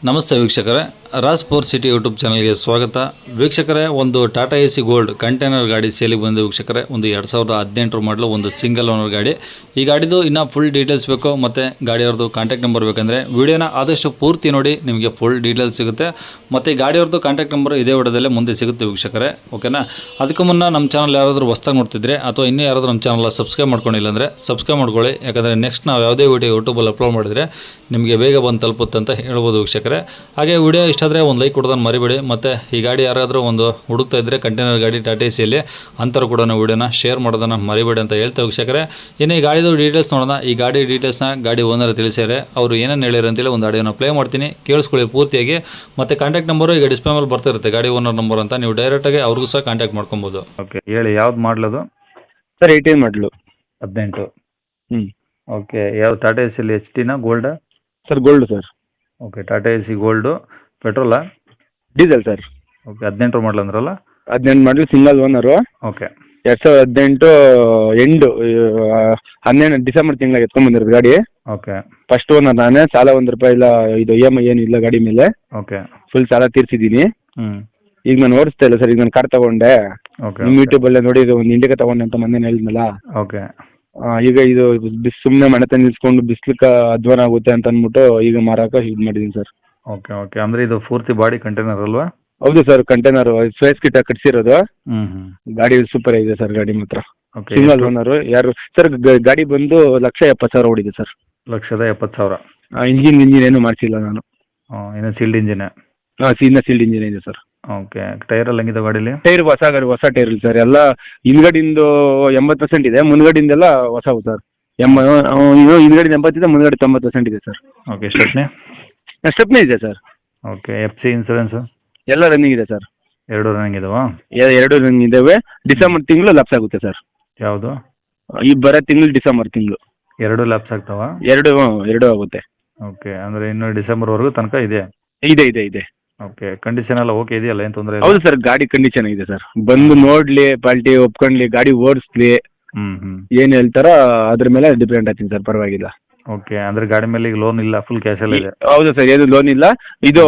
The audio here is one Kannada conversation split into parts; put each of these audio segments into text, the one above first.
ನಮಸ್ತೆ ವೀಕ್ಷಕರೇ, ರಾಸ್ ಫೋರ್ ಸಿಟಿ ಯೂಟ್ಯೂಬ್ ಚಾನಲ್ಗೆ ಸ್ವಾಗತ. ವೀಕ್ಷಕರೇ, ಒಂದು ಟಾಟಾ ಎಸಿ ಗೋಲ್ಡ್ ಕಂಟೈನರ್ ಗಾಡಿ ಸೇಲಿಗೆ ಬಂದ ವೀಕ್ಷಕರೇ. ಒಂದು 2018 ಮಾಡಲು ಒಂದು ಸಿಂಗಲ್ ಓನರ್ ಗಾಡಿ. ಈ ಗಾಡಿದು ಇನ್ನೂ ಫುಲ್ ಡೀಟೇಲ್ಸ್ ಬೇಕು ಮತ್ತು ಗಾಡಿಯವ್ರದ್ದು ಕಾಂಟ್ಯಾಕ್ಟ್ ನಂಬರ್ ಬೇಕಂದರೆ ವಿಡಿಯೋನ ಆದಷ್ಟು ಪೂರ್ತಿ ನೋಡಿ, ನಿಮಗೆ ಫುಲ್ ಡೀಟೇಲ್ಸ್ ಸಿಗುತ್ತೆ. ಮತ್ತು ಗಾಡಿಯವ್ರದ್ದು ಕಾಂಟ್ಯಾಕ್ಟ್ ನಂಬರ್ ಇದೇ ವಿಡಿಯೋದಲ್ಲೇ ಮುಂದೆ ಸಿಗುತ್ತೆ ವೀಕ್ಷಕರೇ, ಓಕೆನಾ. ಅದಕ್ಕೂ ಮುನ್ನ ನಮ್ಮ ಚಾನಲ್ ಯಾರಾದರೂ ಹೊಸ್ದಾಗಿ ನೋಡ್ತಿದ್ರೆ ಅಥವಾ ಇನ್ನೂ ಯಾರಾದರೂ ನಮ್ಮ ಚಾನಲ್ ಸಬ್ಸ್ಕ್ರೈಬ್ ಮಾಡ್ಕೊಂಡಿಲ್ಲ ಅಂದರೆ ಸಬ್ಸ್ಕ್ರೈಬ್ ಮಾಡ್ಕೊಳ್ಳಿ. ಯಾಕಂದರೆ ನೆಕ್ಸ್ಟ್ ನಾವು ಯಾವುದೇ ವಿಡಿಯೋ ಯೂಟ್ಯೂಬಲ್ಲಿ ಅಪ್ಲೋಡ್ ಮಾಡಿದರೆ ನಿಮಗೆ ಬೇಗ ಬಂದು ತಲುಪುತ್ತೆ ಅಂತ ಹೇಳ್ಬೋದು ವೀಕ್ಷಕರೇ. ಹಾಗೆ ವಿಡಿಯೋ ಇಷ್ಟ ಆದರೆ ಒಂದು ಲೈಕ್ ಕೊಡೋದನ್ನು ಮರಿಬೇಡಿ. ಮತ್ತು ಈ ಗಾಡಿ ಯಾರಾದರೂ ಒಂದು ಹುಡುಕ್ತಾ ಇದ್ದರೆ ಕಂಟೈನರ್ ಗಾಡಿ ಟಾಟಾ ಎಸಿಯಲ್ಲಿ ಅಂಥವ್ರು ಕೂಡ ವಿಡಿಯೋನ ಶೇರ್ ಮಾಡೋದನ್ನು ಮರಿಬೇಡಿ ಅಂತ ಹೇಳ್ತೇವೆ ವೀಕ್ಷಕರೇ. ಇನ್ನು ಈ ಗಾಡಿದು ಡೀಟೇಲ್ಸ್ ನೋಡೋಣ. ಈ ಗಾಡಿ ಡೀಟೇಲ್ಸ್ನ ಗಾಡಿ ಓನರ್ ತಿಳಿಸ್ಯಾರೆ. ಅವರು ಏನೇನು ಹೇಳಿರು ಅಂತೇಳಿ ಒಂದು ಆಡಿಯೋನ ಪ್ಲೇ ಮಾಡ್ತೀನಿ, ಕೇಳಿಸ್ಕೊಳ್ಳಿ ಪೂರ್ತಿಯಾಗಿ. ಮತ್ತು ಕಾಂಟ್ಯಾಕ್ಟ್ ನಂಬರು ಈಗ ಡಿಸ್ಪ್ಲೇ ಮೇಲೆ ಬರ್ತಿರುತ್ತೆ, ಗಾಡಿ ಓನರ್ ನಂಬರ್ ಅಂತ. ನೀವು ಡೈರೆಕ್ಟಾಗಿ ಅವ್ರಿಗೂ ಸಹ ಕಾಂಟ್ಯಾಕ್ಟ್ ಮಾಡ್ಕೊಬೋದು. ಓಕೆ, ಹೇಳಿ ಯಾವ್ದು ಮಾಡಲದು ಸರ್? 18 ಮಾಡಲು 18. ಓಕೆ, ಯಾವ್ದು ಟಾಟಾ ಎಸಿಯಲ್ಲಿ ಎಚ್ ಟಿನ ಗೋಲ್ಡಾ? Sir gold sir. Okay, Tata AC gold. ಪೆಟ್ರೋಲಾ ಡೀಸೆಲ್ ಸರ್? ಓಕೆ, 18 ಮಾಡಲ್ ಅಂದ್ರಲ್ಲ? 18 model single owner. Okay, 2018 end 12 December ತಿಂಗಳಿಗೆ ಎತ್ಕೊಂಡ್ಬಂದಿರೋದು ಗಾಡಿ. ಓಕೆ, ಫಸ್ಟ್ ಓನರ್ ನಾನೇ. ಸಾಲ ₹1 ಇಲ್ಲ, ಇದು EMI ಏನಿಲ್ಲ ಗಾಡಿ ಮೇಲೆ. ಓಕೆ, ಫುಲ್ ಸಾಲ ತೀರ್ಸಿದ್ದೀನಿ. ಈಗ ನಾನು ಓಡಿಸ್ತಾ ಇಲ್ಲ ಸರ್. ಈಗ ನಾನು ಕಾರ್ ತಗೊಂಡೆ. ಓಕೆ, ನಿಮ್ಮ ಯೂಟ್ಯೂಬಲ್ಲೇ ನೋಡಿ ಒಂದು ಇಂಡಿಕಾ ತಗೊಂಡೆ ಅಂತ ಮೊನ್ನೆ ಹೇಳಿದ್ನಲ್ಲ. ಓಕೆ. ಈಗ ಇದು ಸುಮ್ಮನೆ ಮನೆ ತಂದು ನಿಲ್ಸ್ಕೊಂಡು ಬಿಸ್ಲಿಕ್ಕೆ ಅಧ್ವಾನ ಆಗುತ್ತೆ ಅಂತ ಅಂದ್ಬಿಟ್ಟು ಈಗ ಮಾರಾಕ ಇದು ಮಾಡಿದ್ದೀನಿ ಸರ್. Okay, okay. ಅಂದರೆ ಇದು ಪೂರ್ತಿ ಬಾಡಿ ಕಂಟೈನರ್ ಅಲ್ವಾ? ಹೌದು ಸರ್, ಕಂಟೈನರ್ ಸ್ಪೇಸ್ ಕಿಟ್ ಕಟ್ಸಿರೋದು. ಹ್ಮ್. ಗಾಡಿ ಸೂಪರ್ ಆಗಿದೆ ಸರ್, ಗಾಡಿ ಮಾತ್ರ. Okay, single owner. ಯಾರು ಸರ್? ಗಾಡಿ ಬಂದು 1,70,000 ಓಡಿದೆ ಸರ್. 1,70,000. ಇಂಜಿನ್ ಏನು ಮಾಡಿಸಿಲ್ಲ ನಾನು. ಇನ್ನು ಸೀಲ್ಡ್ ಇಂಜಿನ್? ಇನ್ನ ಸೀಲ್ಡ್ ಇಂಜಿನ್ ಇದೆ ಸರ್. ಓಕೆ, ಟೈರ್ ಎಲ್ಲ ಹೆಂಗಿದೆ ಗಾಡೀಲಿ? ಟೈರ್ ಹೊಸ ಟೈರ್ ಇಲ್ಲ ಸರ್. ಎಲ್ಲ ಹಿಂದ್ಗಡಿಂದು 80% ಇದೆ, ಮುಂದ್ಗಡಿಂದೆಲ್ಲ ಹೊಸವು ಸರ್. ಹಿಂದ್ಗಡೆ 80 ಇದೆ, ಮುಂದ್ಗಡೆ 90% ಇದೆ ಸರ್. ಓಕೆ, ಸ್ಟೆಪ್ನೇ ಇದೆ ಸರ್. ಓಕೆ, FC ಇನ್ಸೂರೆನ್ಸ್ ಎಲ್ಲ ರನ್ನಿಂಗ್ ಇದೆ ಸರ್. 2 ರನ್ನಿಂಗ್ ಇದಾವಾ? 2 ರನ್ನಿಂಗ್ ಇದಾವೆ. ಡಿಸೆಂಬರ್ ತಿಂಗಳು ಲ್ಯಾಪ್ಸ್ ಆಗುತ್ತೆ ಸರ್. ಯಾವುದು? ಈ ಬರೋ ತಿಂಗಳು ಡಿಸೆಂಬರ್ ತಿಂಗಳು 2 ಲ್ಯಾಪ್ಸ್ ಆಗ್ತಾವ? 2 ಆಗುತ್ತೆ. ಓಕೆ, ಅಂದರೆ ಇನ್ನು ಡಿಸೆಂಬರ್ವರೆಗೂ ತನಕ ಇದೆ? ಇದೆ. ಓಕೆ, ಕಂಡೀಷನ್ ಎಲ್ಲ ಓಕೆ ಇದೆಯಲ್ಲ, ಏನು ತೊಂದರೆ ಇಲ್ಲ? ಹೌದು ಸರ್, ಗಾಡಿ ಕಂಡೀಷನ್ ಇದೆ ಸರ್. ಬಂದು ನೋಡ್ಲಿ, ಪಾಲ್ಟಿ ಒಪ್ಕೊಂಡ್ಲಿ, ಗಾಡಿ ಓಡಿಸ್ಲಿ, ಏನ್ ಹೇಳ್ತಾರ ಅದ್ರ ಮೇಲೆ ಡಿಪೆಂಡ್ ಆಗ್ತೀನಿ ಸರ್. ಪರವಾಗಿಲ್ಲ. ಓಕೆ, ಅಂದ್ರೆ ಗಾಡಿ ಮೇಲೆ ಈಗ ಲೋನ್ ಇಲ್ಲ, ಫುಲ್ ಕ್ಯಾಶ್ ಎಲ್ಲ ಇದೆ? ಹೌದು ಸರ್, ಏನು ಲೋನ್ ಇಲ್ಲ. ಇದು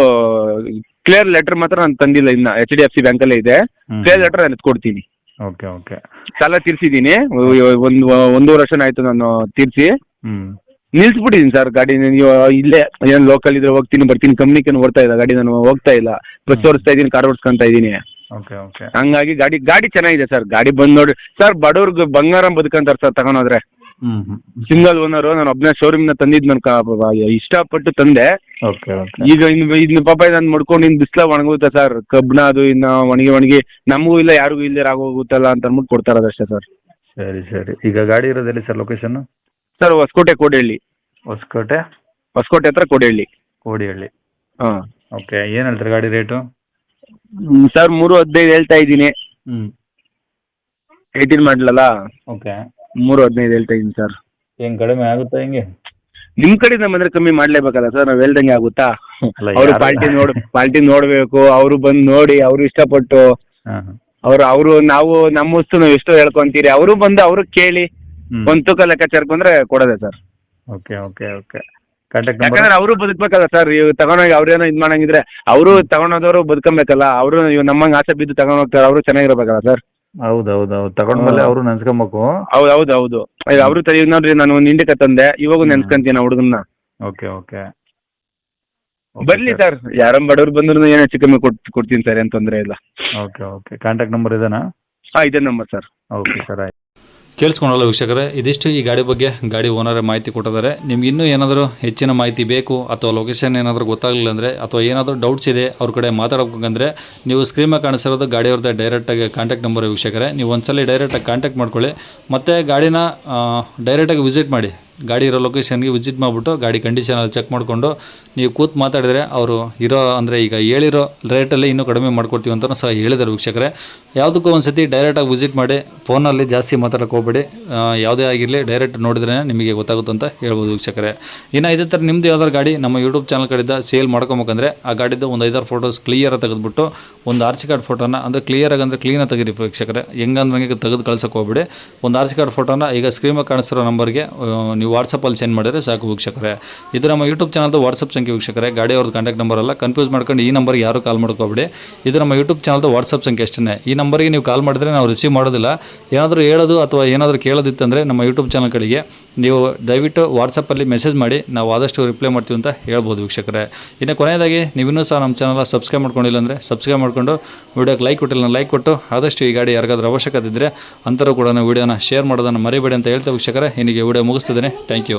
ಕ್ಲಿಯರ್ ಲೆಟರ್ ಮಾತ್ರ ನಾನು ತಂದಿಲ್ಲ ಇನ್ನ. HDFC ಬ್ಯಾಂಕಲ್ಲೇ ಇದೆ. ಕ್ಲಿಯರ್ ಲೆಟರ್ ನಾನು ಕೊಡ್ತೀನಿ. Okay, okay. ಸಾಲ ತೀರ್ಸಿದ್ದೀನಿ. ಒಂದೂವರೆ ವರ್ಷ ಆಯ್ತು ನಾನು ತೀರ್ಸಿ. ನಿಲ್ಸ್ಬಿಟ್ಟಿದ್ದೀನಿ ಸರ್ ಗಾಡಿ. ನೀವು ಇಲ್ಲೇ ಏನು ಲೋಕಲ್ ಇದ್ರೆ ಹೋಗ್ತೀನಿ ಬರ್ತೀನಿ, ಕಂಪ್ನಿಗೆ ಓಡ್ತಾ ಇಲ್ಲ ಗಾಡಿ. ನಾನು ಹೋಗ್ತಾ ಇಲ್ಲ, ಬಸ್ ಓಡಿಸ್ತಾ ಇದ್ದೀನಿ, ಕಾರ್ ಓಡಿಸ್ಕೊಂತ ಇದ್ದೀನಿ. Okay, okay. ಹಂಗಾಗಿ ಗಾಡಿ ಚೆನ್ನಾಗಿದೆ ಸರ್. ಗಾಡಿ ಬಂದು ನೋಡಿ ಸರ್, ಬಡವ್ರಿಗೆ ಬಂಗಾರ ಬದುಕಂತಾರೆ ಸರ್ ತಗೊಂಡೋದ್ರೆ. Single owner. ನಾನು ಒಬ್ಬನೇ ಶೋರೂಮ್ನ ತಂದಿದ್ದು, ನಾನು ಇಷ್ಟಪಟ್ಟು ತಂದೆ. Okay, okay. ಈಗ ಇನ್ನು ಪಾಪ ನಾನು ಮಡ್ಕೊಂಡು ಇನ್ನು ಬಿಸ್ಲ ಒಣಗುತ್ತೆ ಸರ್. ಕಬ್ಬಣ ಅದು ಇನ್ನು ಒಣಗಿ ನಮಗೂ ಇಲ್ಲ, ಯಾರಿಗೂ ಇಲ್ಲೇ ಆಗೋಗುತ್ತಲ್ಲ ಅಂತ ಅಂದ್ಬಿಟ್ಟು ಕೊಡ್ತಾ ಇರೋದಷ್ಟೇ ಸರ್. ಸರಿ. ಈಗ ಗಾಡಿ ಇರೋದೆಲ್ಲಿ sir location? Sir Hosakote Kodihalli. Hosakote ಹತ್ರ ಕೋಡಿಹಳ್ಳಿ. ಹಾಂ. ಓಕೆ, ಏನು ಹೇಳ್ತಾರೆ ಗಾಡಿ ರೇಟು? ಸರ್ 315 ಹೇಳ್ತಾ ಇದ್ದೀನಿ. 18 ಮಾಡಲಲ್ಲ. ಓಕೆ, 315 ಹೇಳ್ತಾ ಇದ್ದೀನಿ ಸರ್. ಏನು ಕಡಿಮೆ ಆಗುತ್ತಾ ಹೆಂಗೆ? ನಿಮ್ಮ ಕಡೆಯಿಂದ ಬಂದ್ರೆ ಕಮ್ಮಿ ಮಾಡ್ಲೇಬೇಕಲ್ಲ ಸರ್. ನಾವು ಹೇಳ್ದಂಗೆ ಆಗುತ್ತಾ? ಅವರು ಪಾಲ್ಟಿ ನೋಡ್ಬೇಕು. ಅವರು ಬಂದು ನೋಡಿ, ಅವರು ಇಷ್ಟಪಟ್ಟು ಅವರು ನಾವು ನಮ್ಮ ವಸ್ತು ನಾವು ಎಷ್ಟೋ ಹೇಳ್ಕೊಂತೀರಿ, ಅವರು ಬಂದು ಅವರು ಕೇಳಿ ಒಂದು ತೂಕ ಲೆಕ್ಕಾಚಾರ ಬಂದ್ರೆ ಕೊಡೋದೆ ಸರ್. ಓಕೆ. ಯಾಕಂದ್ರೆ ಅವರು ಬದುಕ್ಬೇಕಲ್ಲ ಸರ್. ತಗೊಂಡೋಗಿ ಅವ್ರೇನೋ ಇದು ಮಾಡಂಗಿದ್ರೆ ಅವರು ತಗೊಂಡೋದವರು ಬದುಕಬೇಕಲ್ಲ. ಅವರು ನಮ್ಮಂಗೆ ಆಸೆ ಬಿದ್ದು ತಗೊಂಡ್ ಹೋಗ್ತಾರೆ, ಅವರು ಚೆನ್ನಾಗಿರ್ಬೇಕಲ್ಲ ಸರ್. ಹೌದು. ತಗೊಂಡ್ಮೇಲೆ ಅವರು ನೆನ್ಸ್ಕೊಬೇಕು. ಹೌದು. ಅವರು ನೋಡ್ರಿ, ನಾನು ಒಂದು ಇಂಡಿಕಾ ತಂದೆ, ಇವಾಗೂ ನೆನ್ಸ್ಕೊಂತೀನಿ ಆ ಹುಡುಗನ್ನ. ಓಕೆ. ಬರ್ಲಿ ಸರ್, ಯಾರ ಬಡವ್ರು ಬಂದ್ರು ಏನೋ ಹೆಚ್ಚು ಕಮ್ಮಿ ಕೊಡ್ತೀನಿ ಸರ್, ಏನು ತೊಂದರೆ ಇಲ್ಲ. ಓಕೆ. ಕಾಂಟ್ಯಾಕ್ಟ್ ನಂಬರ್ ಇದೇನಾ? ಇದೇ ನಂಬರ್ ಸರ್. ಓಕೆ ಸರ್, ಆಯ್ತು. ಕೇಳಿಸ್ಕೊಂಡಲ್ಲ ವೀಕ್ಷಕರೇ, ಇದಿಷ್ಟು ಈ ಗಾಡಿ ಬಗ್ಗೆ ಗಾಡಿ ಓನರೇ ಮಾಹಿತಿ ಕೊಟ್ಟಿದ್ದಾರೆ. ನಿಮ್ಗೆ ಇನ್ನೂ ಏನಾದರೂ ಹೆಚ್ಚಿನ ಮಾಹಿತಿ ಬೇಕು ಅಥವಾ ಲೊಕೇಶನ್ ಏನಾದರೂ ಗೊತ್ತಾಗಲಿಲ್ಲ ಅಂದರೆ ಅಥವಾ ಏನಾದರೂ ಡೌಟ್ಸ್ ಇದೆ ಅವ್ರ ಕಡೆ ಮಾತಾಡಬೇಕಂದ್ರೆ ನೀವು ಸ್ಕ್ರೀನ್ ಮೇಲೆ ಕಾಣಿಸಿರೋದು ಗಾಡಿಯವ್ರದ್ದು ಡೈರೆಕ್ಟಾಗಿ ಕಾಂಟ್ಯಾಕ್ಟ್ ನಂಬರ್ ವೀಕ್ಷಕರೇ. ನೀವು ಒಂದ್ಸಲ ಡೈರೆಕ್ಟಾಗಿ ಕಾಂಟ್ಯಾಕ್ಟ್ ಮಾಡ್ಕೊಳ್ಳಿ. ಮತ್ತು ಗಾಡಿನ ಡೈರೆಕ್ಟಾಗಿ ವಿಸಿಟ್ ಮಾಡಿ. ಗಾಡಿ ಇರೋ ಲೊಕೇಶನ್ಗೆ ವಿಸಿಟ್ ಮಾಡಿಬಿಟ್ಟು ಗಾಡಿ ಕಂಡೀಷನಲ್ಲಿ ಚೆಕ್ ಮಾಡಿಕೊಂಡು ನೀವು ಕೂತು ಮಾತಾಡಿದರೆ ಅವರು ಅಂದರೆ ಈಗ ಹೇಳಿರೋ ರೇಟಲ್ಲಿ ಇನ್ನೂ ಕಡಿಮೆ ಮಾಡ್ಕೊಡ್ತೀವಿ ಅಂತಲೂ ಸಹ ಹೇಳಿದ್ದಾರೆ ವೀಕ್ಷಕರೇ. ಯಾವುದಕ್ಕೂ ಒಂದು ಸತಿ ಡೈರೆಕ್ಟಾಗಿ ವಿಸಿಟ್ ಮಾಡಿ, ಫೋನಲ್ಲಿ ಜಾಸ್ತಿ ಮಾತಾಡೋಕೆ ಹೋಗ್ಬೇಡಿ. ಯಾವುದೇ ಆಗಿರಲಿ ಡೈರೆಕ್ಟ್ ನೋಡಿದ್ರೆ ನಿಮಗೆ ಗೊತ್ತಾಗುತ್ತೆ ಅಂತ ಹೇಳ್ಬೋದು ವೀಕ್ಷಕರೇ. ಇನ್ನು ಇದೇ ಥರ ನಿಮ್ಮದು ಯಾವ್ದಾರು ಗಾಡಿ ನಮ್ಮ ಯೂಟ್ಯೂಬ್ ಚಾನಲ್ ಕಡೆಯಿಂದ ಸೇಲ್ ಮಾಡ್ಕೊಬೇಕಂದ್ರೆ ಆ ಗಾಡಿದ್ದು ಒಂದು 5-6 ಫೋಟೋಸ್ ಕ್ಲಿಯರಾಗಿ ತೆಗೆದುಬಿಟ್ಟು ಒಂದು RC ಕಾರ್ಡ್ ಫೋಟೋನ ಅಂದರೆ ಕ್ಲಿಯರಾಗಿ ಅಂದರೆ ಕ್ಲೀನಾಗಿ ತೆಗೀರಿ ವೀಕ್ಷಕರೇ. ಹೆಂಗಂದ್ರೆ ತೆಗೆದು ಕಳ್ಸೋಕೆ ಹೋಗ್ಬೇಡಿ. ಒಂದು RC ಕಾರ್ಡ್ ಫೋಟೋನ ಈಗ ಸ್ಕ್ರೀನ್ ಮೇಲೆ ಕಾಣಿಸಿರೋ ನಂಬರ್ಗೆ ನೀವು ವಾಟ್ಸಪ್ಪಲ್ಲಿ ಸೆಂಡ್ ಮಾಡಿದರೆ ಸಾಕು ವೀಕ್ಷಕರೇ. ಇದು ನಮ್ಮ ಯೂಟ್ಯೂಬ್ ಚಾನಲ್ದು ವಾಟ್ಸಪ್ ಸಂಖ್ಯೆ ವೀಕ್ಷಕರೇ. ಗಾಡಿ ಅವ್ರದ್ದು ಕಾಂಟ್ಯಾಕ್ಟ್ ನಂಬರ್ ಅಲ್ಲ, ಕನ್ಫ್ಯೂಸ್ ಮಾಡ್ಕೊಂಡು ಈ ನಂಬರ್ಗೆ ಯಾರು ಕಾಲ್ ಮಾಡ್ಕೋಬೇಡಿ. ಇದು ನಮ್ಮ ಯೂಟ್ಯೂಬ್ ಚಾನಲ್ದು ವಾಟ್ಸಪ್ ಸಂಖ್ಯೆ ಅಷ್ಟೇ. ಈ ನಂಬರ್ಗೆ ನೀವು ಕಾಲ್ ಮಾಡಿದ್ರೆ ನಾವು ರಿಸೀವ್ ಮಾಡೋದಿಲ್ಲ. ಏನಾದರೂ ಹೇಳೋದು ಅಥವಾ ಏನಾದರೂ ಕೇಳೋದಿತ್ತಂದರೆ ನಮ್ಮ ಯೂಟ್ಯೂಬ್ ಚಾನಲ್ ಕಡೆಗೆ ನೀವು ದಯವಿಟ್ಟು ವಾಟ್ಸಪ್ಪಲ್ಲಿ ಮೆಸೇಜ್ ಮಾಡಿ, ನಾವು ಆದಷ್ಟು ರಿಪ್ಲೈ ಮಾಡ್ತೀವಿ ಅಂತ ಹೇಳ್ಬೋದು ವೀಕ್ಷಕರೇ. ಇನ್ನು ಕೊನೆಯದಾಗಿ ನೀವಿನ್ನೂ ಸಹ ನಮ್ಮ ಚಾನಲ್ ಸಬ್ಸ್ಕ್ರೈಬ್ ಮಾಡ್ಕೊಂಡಿಲ್ಲ ಅಂದರೆ ಸಬ್ಸ್ಕ್ರೈಬ್ ಮಾಡಿಕೊಂಡು ವಿಡಿಯೋಕ್ಕೆ ಲೈಕ್ ಕೊಟ್ಟಿಲ್ಲ ಲೈಕ್ ಕೊಟ್ಟು ಆದಷ್ಟು ಈ ಗಾಡಿ ಯಾರಿಗಾದ್ರೂ ಅವಶ್ಯಕತೆ ಇದ್ದರೆ ಅಂಥವ್ರು ಕೂಡ ವೀಡಿಯೋನ ಶೇರ್ ಮಾಡೋದನ್ನು ಮರಿಬೇಡಿ ಅಂತ ಹೇಳ್ತಾ ವೀಕ್ಷಕರೇ, ಇಲ್ಲಿಗೆ ವಿಡಿಯೋ ಮುಗಿಸ್ತಿದ್ದೇನೆ. Thank you.